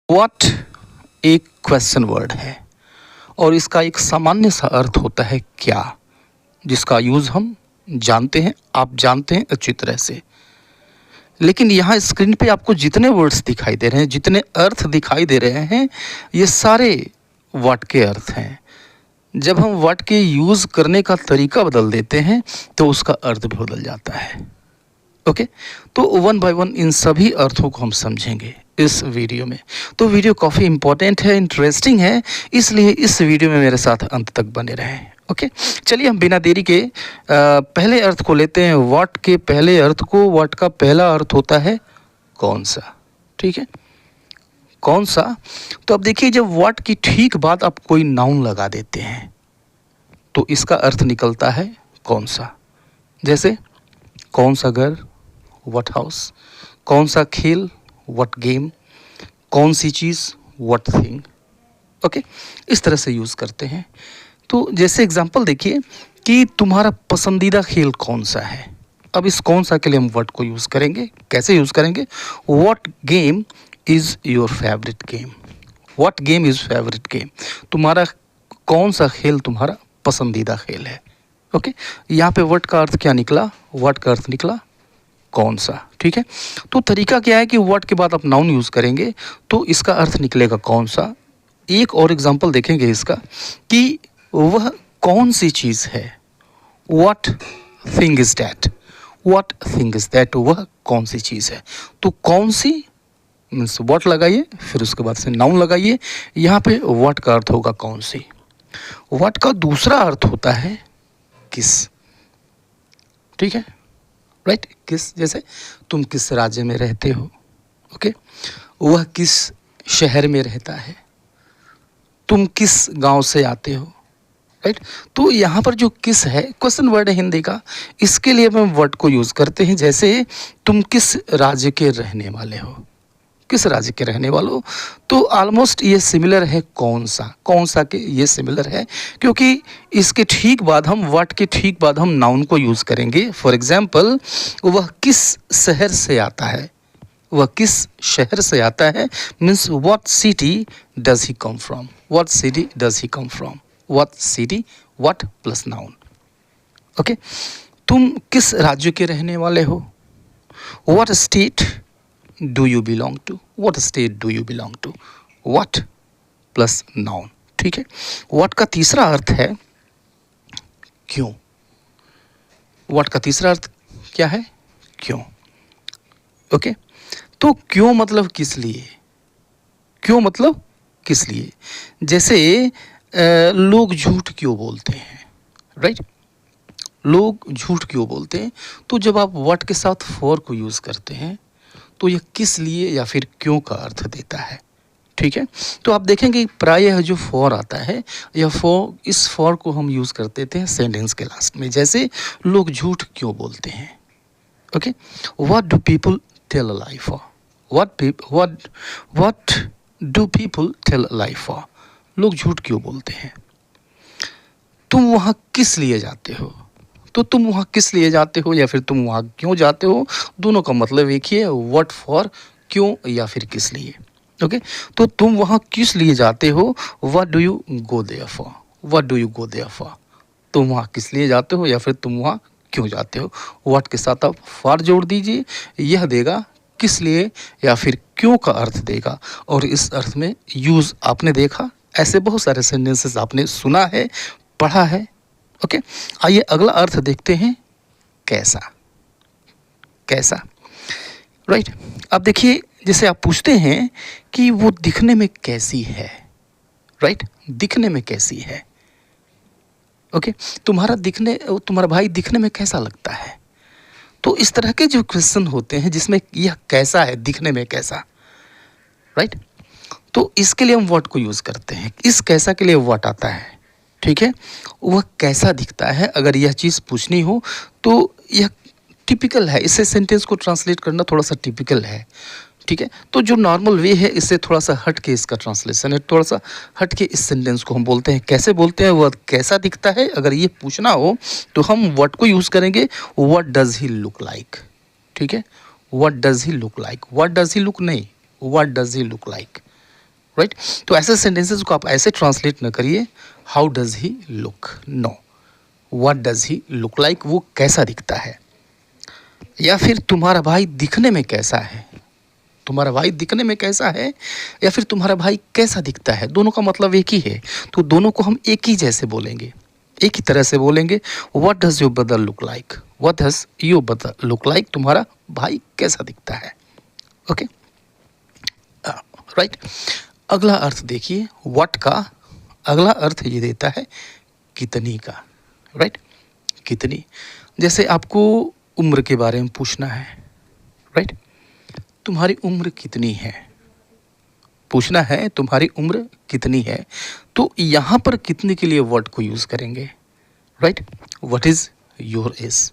What एक question word है और इसका एक सामान्य सा अर्थ होता है क्या, जिसका यूज़ हम जानते हैं, आप जानते हैं अच्छी तरह से। लेकिन यहाँ स्क्रीन पे आपको जितने वर्ड्स दिखाई दे रहे हैं, जितने अर्थ दिखाई दे रहे हैं, ये सारे व्हाट के अर्थ हैं। जब हम व्हाट के यूज़ करने का तरीका बदल देते हैं तो उसका अर्थ भी बदल जाता है। ओके, तो वन बाय वन इन सभी अर्थों को हम समझेंगे इस वीडियो में। तो वीडियो काफ़ी इंपॉर्टेंट है, इंटरेस्टिंग है, इसलिए इस वीडियो में मेरे साथ अंत तक बने रहें। ओके, चलिए हम बिना देरी के पहले अर्थ को लेते हैं। व्हाट के पहले अर्थ को, व्हाट का पहला अर्थ होता है कौन सा। ठीक है, कौन सा। तो अब देखिए, जब व्हाट की ठीक बाद आप कोई नाउन लगा देते हैं तो इसका अर्थ निकलता है कौन सा। जैसे कौन सा घर, व्हाट हाउस। कौन सा खेल, व्हाट गेम। कौन सी चीज़, व्हाट थिंग। ओके, इस तरह से यूज़ करते हैं। तो जैसे एग्जांपल देखिए कि तुम्हारा पसंदीदा खेल कौन सा है। अब इस कौन सा के लिए हम व्हाट को यूज़ करेंगे, कैसे यूज़ करेंगे। What game is your favourite game. What game is favourite game. तुम्हारा कौन सा खेल तुम्हारा पसंदीदा खेल है। ओके, यहाँ पे व्हाट का अर्थ क्या निकला, व्हाट का अर्थ निकला कौन सा। ठीक है, तो तरीका क्या है कि व्हाट के बाद आप नाउन यूज़ करेंगे तो इसका अर्थ निकलेगा कौन सा। एक और एग्जांपल देखेंगे इसका कि वह कौन सी चीज़ है। What thing is that. What thing is that, वह कौन सी चीज़ है। तो कौन सी मीन्स व्हाट लगाइए, फिर उसके बाद से नाउन लगाइए। यहाँ पे व्हाट का अर्थ होगा कौन सी। व्हाट का दूसरा अर्थ होता है किस। ठीक है, राइट, किस। जैसे तुम किस राज्य में रहते हो। ओके, वह किस शहर में रहता है। तुम किस गांव से आते हो। राइट, तो यहाँ पर जो किस है क्वेश्चन वर्ड है हिंदी का, इसके लिए हम वर्ड को यूज़ करते हैं। जैसे तुम किस राज्य के रहने वाले हो, किस राज्य के रहने वाले हो। तो ऑलमोस्ट ये सिमिलर है कौन सा, कौन सा के ये सिमिलर है, क्योंकि इसके ठीक बाद हम व्हाट के ठीक बाद हम नाउन को यूज़ करेंगे। फॉर एग्जांपल, वह किस शहर से आता है। वह किस शहर से आता है means what city does he come from. What city does he come from. What city, what plus noun. Okay, तुम किस राज्य के रहने वाले हो। What state do you belong to. What state do you belong to. What plus noun. ठीक है, what का तीसरा अर्थ है क्यों। व्हाट का तीसरा अर्थ क्या है, क्यों। ओके, तो क्यों मतलब किस लिए। क्यों मतलब किस लिए। जैसे लोग झूठ क्यों बोलते हैं। राइट, लोग झूठ क्यों बोलते हैं। तो जब आप व्हाट के साथ फॉर को यूज़ करते हैं तो यह किस लिए या फिर क्यों का अर्थ देता है। ठीक है, तो आप देखेंगे प्रायः जो फॉर आता है, यह फॉर, इस फॉर को हम यूज़ करते थे सेंटेंस के लास्ट में। जैसे लोग झूठ क्यों बोलते हैं। Okay, what do people tell a lie for. What do people tell a lie for. लोग झूठ क्यों बोलते हैं। तुम वहाँ किस लिए जाते हो। तो तुम वहाँ किस लिए जाते हो या फिर तुम वहाँ क्यों जाते हो, दोनों का मतलब एक ही है, व्हाट फॉर, क्यों या फिर किस लिए। ओके, तो तुम वहाँ किस लिए जाते हो, what do you go there for. What do you go there for, तुम वहाँ किस लिए जाते हो या फिर तुम वहाँ क्यों जाते हो। व्हाट के साथ आप फॉर जोड़ दीजिए, यह देगा किस लिए या फिर क्यों का अर्थ देगा। और इस अर्थ में यूज़ आपने देखा, ऐसे बहुत सारे सेंटेंसेस आपने सुना है, पढ़ा है। ओके, आइए अगला अर्थ देखते हैं, कैसा। कैसा, राइट। अब देखिए, जैसे आप पूछते हैं कि वो दिखने में कैसी है। राइट, दिखने में कैसी है। ओके, तुम्हारा भाई दिखने में कैसा लगता है। तो इस तरह के जो क्वेश्चन होते हैं जिसमें यह कैसा है, दिखने में कैसा। राइट, तो इसके लिए हम व्हाट को यूज़ करते हैं। इस कैसा के लिए व्हाट आता है। ठीक है, वह कैसा दिखता है, अगर यह चीज़ पूछनी हो तो यह टिपिकल है। इसे सेंटेंस को ट्रांसलेट करना थोड़ा सा टिपिकल है। ठीक है, तो जो नॉर्मल वे है, इससे थोड़ा सा हट के इसका ट्रांसलेशन है, थोड़ा सा हट के इस सेंटेंस को हम बोलते हैं। कैसे बोलते हैं, वह कैसा दिखता है, अगर ये पूछना हो तो हम व्हाट को यूज़ करेंगे। What does he look like. ठीक है, what does he look like. What does he look नहीं, what does he look like. Right. तो ऐसे सेंटेंसेस को आप ऐसे ट्रांसलेट न करिए, how does he look, no, what does he look like, वो कैसा दिखता है, या फिर तुम्हारा भाई दिखने में कैसा है, तुम्हारा भाई दिखने में कैसा है, या फिर तुम्हारा भाई कैसा दिखता है, दोनों का मतलब एक ही है। तो दोनों को हम एक ही जैसे बोलेंगे, एक ही तरह से बोलेंगे। What does your brother look like, what does your brother look like, तुम्हारा भाई कैसा दिखता है। Okay, right. अगला अर्थ देखिए, व्हाट का अगला अर्थ ये देता है कितनी का, राइट। कितनी, जैसे आपको उम्र के बारे में पूछना है, राइट। तुम्हारी उम्र कितनी है, पूछना है तुम्हारी उम्र कितनी है, तो यहाँ पर कितने के लिए वर्ड को यूज़ करेंगे, right. What is your age,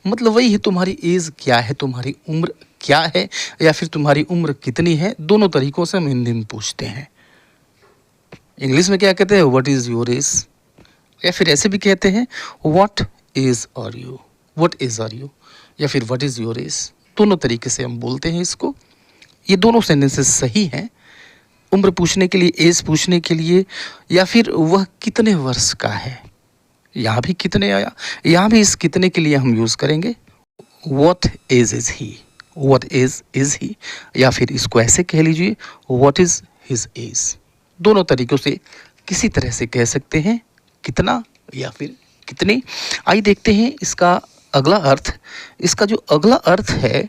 मतलब वही है तुम्हारी एज क्या है, तुम्हारी उम्र क्या है, या फिर तुम्हारी उम्र कितनी है। दोनों तरीक़ों से हम हिंदी में पूछते हैं। इंग्लिश में क्या कहते हैं, व्हाट इज़ योर एज, या फिर ऐसे भी कहते हैं what is are you, what is are you, या फिर व्हाट इज़ योर एज। दोनों तरीके से हम बोलते हैं इसको। ये दोनों सेंटेंसेस सही हैं, उम्र पूछने के लिए, एज पूछने के लिए, या फिर वह कितने वर्ष का है। यहाँ भी कितने आया, यहाँ भी इस कितने के लिए हम यूज़ करेंगे what age is he, what age is he, या फिर इसको ऐसे कह लीजिए व्हाट इज़ हिज एज। दोनों तरीक़ों से किसी तरह से कह सकते हैं, कितना या फिर कितने। आइए देखते हैं इसका अगला अर्थ। इसका जो अगला अर्थ है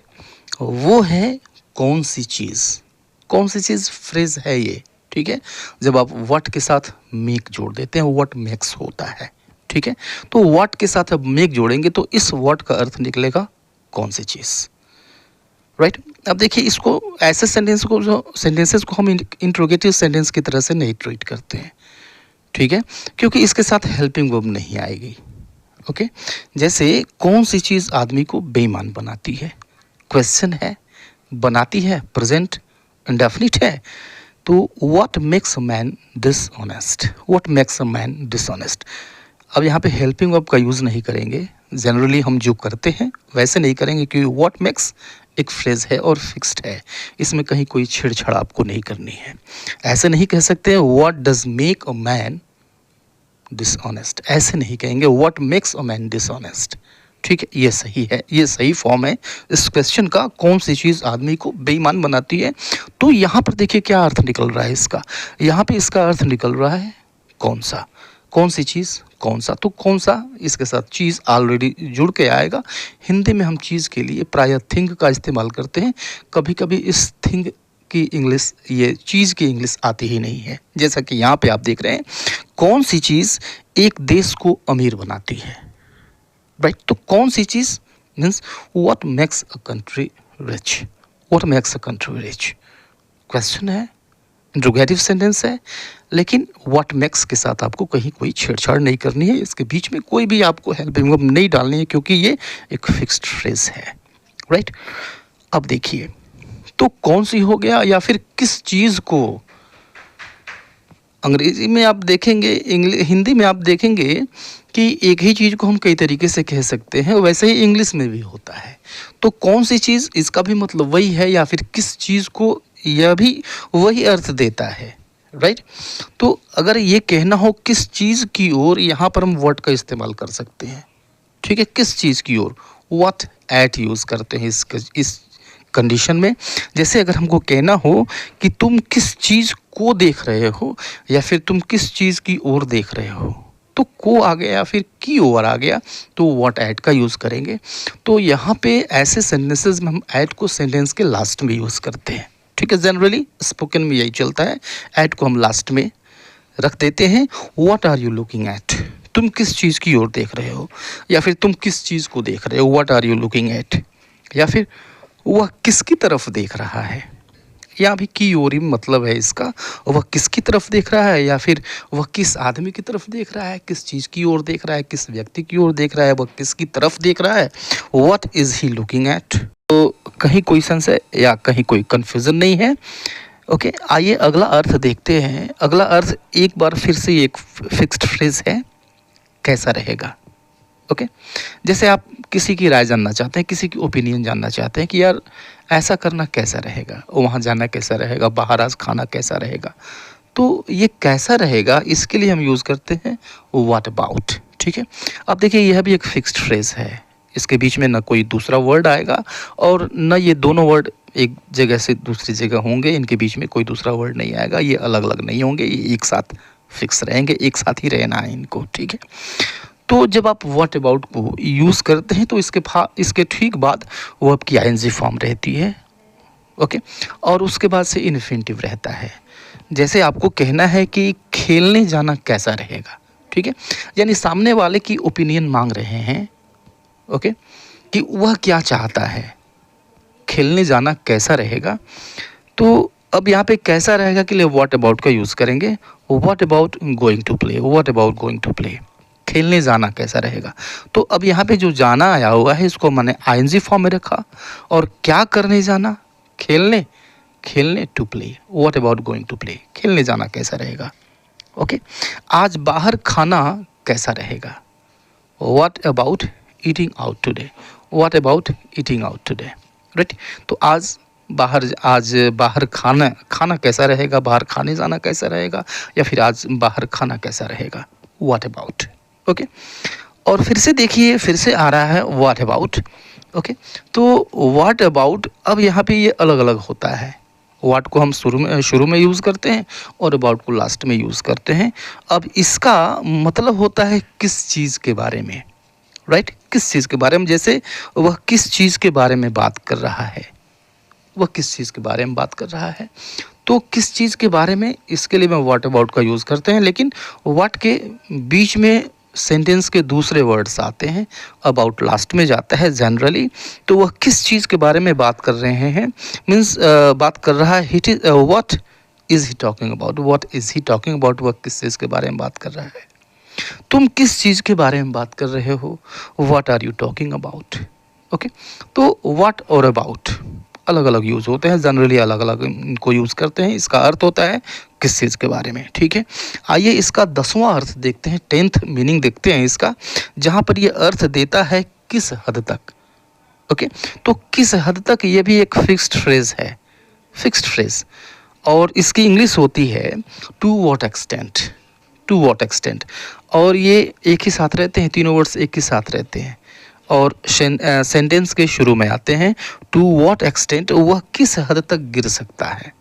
वो है कौन सी चीज़, कौन सी चीज़ फ्रेज है ये, ठीक है। जब आप व्हाट के साथ मेक जोड़ देते हैं, व्हाट मेक्स होता है, ठीक है। तो व्हाट के साथ अब मेक जोड़ेंगे तो इस व्हाट का अर्थ निकलेगा कौन सी चीज़, राइट। अब देखिए इसको, ऐसे सेंटेंसेस को हम इंट्रोगेटिव सेंटेंस की तरह से नहीं ट्रीट करते हैं, ठीक है, क्योंकि इसके साथ हेल्पिंग वर्ब नहीं आएगी। ओके, जैसे कौन सी चीज़ आदमी को बेईमान बनाती है, क्वेश्चन है, बनाती है प्रेजेंट इंडेफिनिट है। तो what makes a man dishonest, what makes a man dishonest. अब यहाँ पे हेल्पिंग वर्ब का यूज़ नहीं करेंगे, जनरली हम जो करते हैं वैसे नहीं करेंगे, क्योंकि व्हाट मेक्स एक फ्रेज है और फिक्स्ड है, इसमें कहीं कोई छेड़छाड़ आपको नहीं करनी है। ऐसे नहीं कह सकते what does make a man dishonest, ऐसे नहीं कहेंगे what makes a man dishonest, ठीक है। ये सही है, ये सही फॉर्म है इस क्वेश्चन का, कौन सी चीज़ आदमी को बेईमान बनाती है। तो यहाँ पर देखिए क्या अर्थ निकल रहा है इसका, यहाँ पे इसका अर्थ निकल रहा है कौन सा, कौन सी चीज़, कौन सा। तो कौन सा इसके साथ चीज़ ऑलरेडी जुड़ के आएगा। हिंदी में हम चीज़ के लिए प्रायः थिंग का इस्तेमाल करते हैं, कभी कभी इस थिंग की इंग्लिश, ये चीज़ की इंग्लिश आती ही नहीं है। जैसा कि यहाँ पे आप देख रहे हैं, कौन सी चीज़ एक देश को अमीर बनाती है, राइट। तो कौन सी चीज़ means what makes a country rich, what makes a country rich. Question है, इंट्रोगेटिव सेंटेंस है, लेकिन व्हाट मेक्स के साथ आपको कहीं कोई छेड़छाड़ नहीं करनी है, इसके बीच में कोई भी आपको हेल्पिंग वर्ब नहीं डालनी है, क्योंकि ये एक फिक्स्ड फ्रेज है, राइट। अब देखिए, तो कौन सी हो गया, या फिर किस चीज़ को। अंग्रेजी में आप देखेंगे, हिंदी में आप देखेंगे कि एक ही चीज़ को हम कई तरीके से कह सकते हैं, वैसे ही इंग्लिश में भी होता है। तो कौन सी चीज़, इसका भी मतलब वही है, या फिर किस चीज़ को, यह भी वही अर्थ देता है, राइट। तो अगर ये कहना हो किस चीज़ की ओर, यहाँ पर हम व्हाट का इस्तेमाल कर सकते हैं, ठीक है। किस चीज़ की ओर, व्हाट एट यूज़ करते हैं इस कंडीशन में। जैसे अगर हमको कहना हो कि तुम किस चीज़ को देख रहे हो, या फिर तुम किस चीज़ की ओर देख रहे हो, तो को आ गया या फिर की ओर आ गया, तो व्हाट एट का यूज़ करेंगे। तो यहाँ पे ऐसे सेंटेंसेस में हम एट को सेंटेंस के लास्ट में यूज़ करते हैं, ठीक है। जनरली स्पोकन में यही चलता है, एट को हम लास्ट में रख देते हैं। What are you looking at, तुम किस चीज़ की ओर देख रहे हो, या फिर तुम किस चीज़ को देख रहे हो, what are you looking at, या फिर वह किसकी तरफ देख रहा है। यहाँ भी की ओर ही मतलब है इसका, वह किसकी तरफ देख रहा है, या फिर वह किस आदमी की तरफ देख रहा है, किस चीज़ की ओर देख रहा है, किस व्यक्ति की ओर देख रहा है, वह किसकी तरफ देख रहा है, what is he looking at. तो कहीं कोई संशय या कहीं कोई कन्फ्यूज़न नहीं है। ओके, आइए अगला अर्थ देखते हैं। अगला अर्थ एक बार फिर से एक फिक्स्ड फ्रेज है, कैसा रहेगा। ओके। जैसे आप किसी की राय जानना चाहते हैं, किसी की ओपिनियन जानना चाहते हैं कि यार ऐसा करना कैसा रहेगा, वहाँ जाना कैसा रहेगा, बाहर आज खाना कैसा रहेगा, तो ये कैसा रहेगा इसके लिए हम यूज़ करते हैं व्हाट अबाउट। ठीक है, अब देखिए यह भी एक फिक्स्ड फ्रेज़ है, इसके बीच में ना कोई दूसरा वर्ड आएगा और न ये दोनों वर्ड एक जगह से दूसरी जगह होंगे, इनके बीच में कोई दूसरा वर्ड नहीं आएगा, ये अलग अलग नहीं होंगे, ये एक साथ फिक्स रहेंगे, एक साथ ही रहना है इनको। ठीक है, तो जब आप व्हाट अबाउट को यूज़ करते हैं तो इसके ठीक बाद वो आपकी आईएनजी फॉर्म रहती है। ओके, और उसके बाद से इन्फिनिटिव रहता है। जैसे आपको कहना है कि खेलने जाना कैसा रहेगा, ठीक है, यानी सामने वाले की ओपिनियन मांग रहे हैं, ओके, कि वह क्या चाहता है, खेलने जाना कैसा रहेगा। तो अब यहाँ पे कैसा रहेगा के लिए व्हाट अबाउट का यूज़ करेंगे, what about going to play, what about going to play, खेलने जाना कैसा रहेगा। तो अब यहाँ पे जो जाना आया हुआ है इसको मैंने आईएनजी फॉर्म में रखा, और क्या करने जाना, खेलने, खेलने to play, what about going to play, खेलने जाना कैसा रहेगा। ओके, आज बाहर खाना कैसा रहेगा, what about eating out today, what about eating out today, right. तो आज बाहर खाना कैसा रहेगा, बाहर खाने जाना कैसा रहेगा, या फिर आज बाहर खाना कैसा रहेगा, व्हाट अबाउट। ओके, और फिर से देखिए फिर से आ रहा है व्हाट अबाउट। ओके, तो व्हाट अबाउट अब यहाँ पे ये अलग अलग होता है। व्हाट को हम शुरू में यूज़ करते हैं और अबाउट को लास्ट में यूज़ करते हैं। अब इसका मतलब होता है किस चीज़ के बारे में, राइट, किस चीज़ के बारे में, जैसे वह किस चीज़ के बारे में बात कर रहा है, वह किस चीज़ के बारे में बात कर रहा है। तो किस चीज़ के बारे में, इसके लिए मैं व्हाट अबाउट का यूज़ करते हैं, लेकिन व्हाट के बीच में सेंटेंस के दूसरे वर्ड्स आते हैं, अबाउट लास्ट में जाता है जनरली। तो वह किस चीज़ के बारे में बात कर रहे हैं, मीन्स बात कर रहा है, what is he talking about, what is he talking about, वह किस चीज़ के बारे में बात कर रहा है। तुम किस चीज़ के बारे में बात कर रहे हो, what are you talking about. Okay, तो व्हाट और अबाउट अलग अलग यूज़ होते हैं, जनरली अलग अलग इनको यूज़ करते हैं। इसका अर्थ होता है किस चीज़ के बारे में। ठीक है, आइए इसका 10वां अर्थ देखते हैं, 10th मीनिंग देखते हैं इसका, जहाँ पर ये अर्थ देता है किस हद तक। ओके, तो किस हद तक ये भी एक फिक्स्ड फ्रेज़ है, फिक्स्ड फ्रेज़, और इसकी इंग्लिश होती है to what extent, to what extent, और ये एक ही साथ रहते हैं, तीनों वर्ड्स एक ही साथ रहते हैं और सेंटेंस के शुरू में आते हैं। टू व्हाट एक्सटेंट, वह किस हद तक गिर सकता है,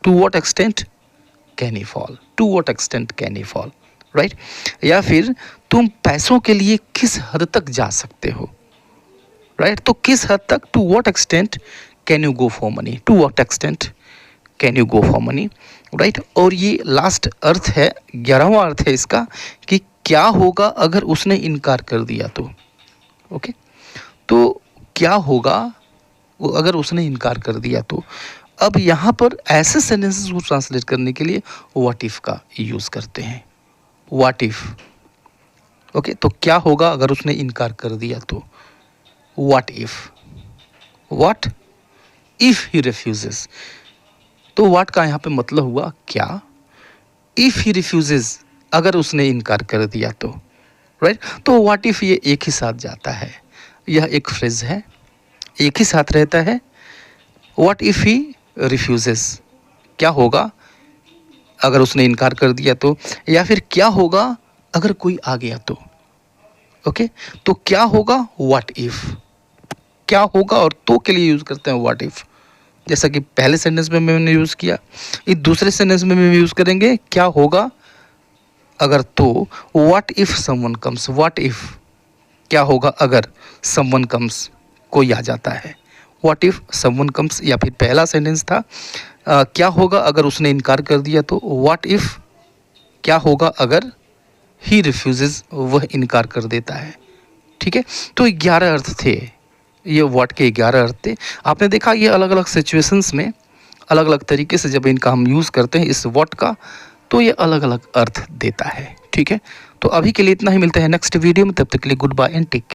to what extent can he fall, to what extent can he fall, right. या फिर तुम पैसों के लिए किस हद तक जा सकते हो, राइट, तो किस हद तक, to what extent can you go for money, to what extent can you go for money, right. और ये लास्ट अर्थ है, 11वां अर्थ है इसका, कि क्या होगा अगर उसने इनकार कर दिया तो। ओके, तो क्या होगा वो अगर उसने इनकार कर दिया तो। अब यहाँ पर ऐसे सेंटेंसेस को ट्रांसलेट करने के लिए व्हाट इफ का यूज़ करते हैं, व्हाट इफ। ओके, तो क्या होगा अगर उसने इनकार कर दिया तो, what if, what if he refuses. तो व्हाट का यहाँ पे मतलब हुआ क्या, इफ ही रिफ्यूजेस, अगर उसने इनकार कर दिया तो, राइट। तो व्हाट इफ ये एक ही साथ जाता है, यह एक फ्रेज है, एक ही साथ रहता है। व्हाट इफ ही रिफ्यूजेस, क्या होगा अगर उसने इनकार कर दिया तो, या फिर क्या होगा अगर कोई आ गया तो। ओके, तो क्या होगा, व्हाट इफ, क्या होगा, और तो के लिए यूज़ करते हैं व्हाट इफ। जैसा कि पहले सेंटेंस में मैंने यूज़ किया, इस दूसरे सेंटेंस में भी यूज़ करेंगे, क्या होगा अगर तो, what if someone comes, what if, क्या होगा अगर समवन कम्स, कोई आ जाता है, व्हाट इफ समवन कम्स। या फिर पहला सेंटेंस था क्या होगा अगर उसने इनकार कर दिया तो, व्हाट इफ, क्या होगा अगर ही रिफ्यूजेस, वह इनकार कर देता है। ठीक है, तो 11 अर्थ थे, ये व्हाट के 11 अर्थ थे। आपने देखा ये अलग अलग सिचुएशंस में अलग अलग तरीके से जब इनका हम यूज़ करते हैं इस व्हाट का, तो ये अलग अलग अर्थ देता है। ठीक है, तो अभी के लिए इतना ही, मिलते हैं नेक्स्ट वीडियो में, तब तक के लिए goodbye and take care.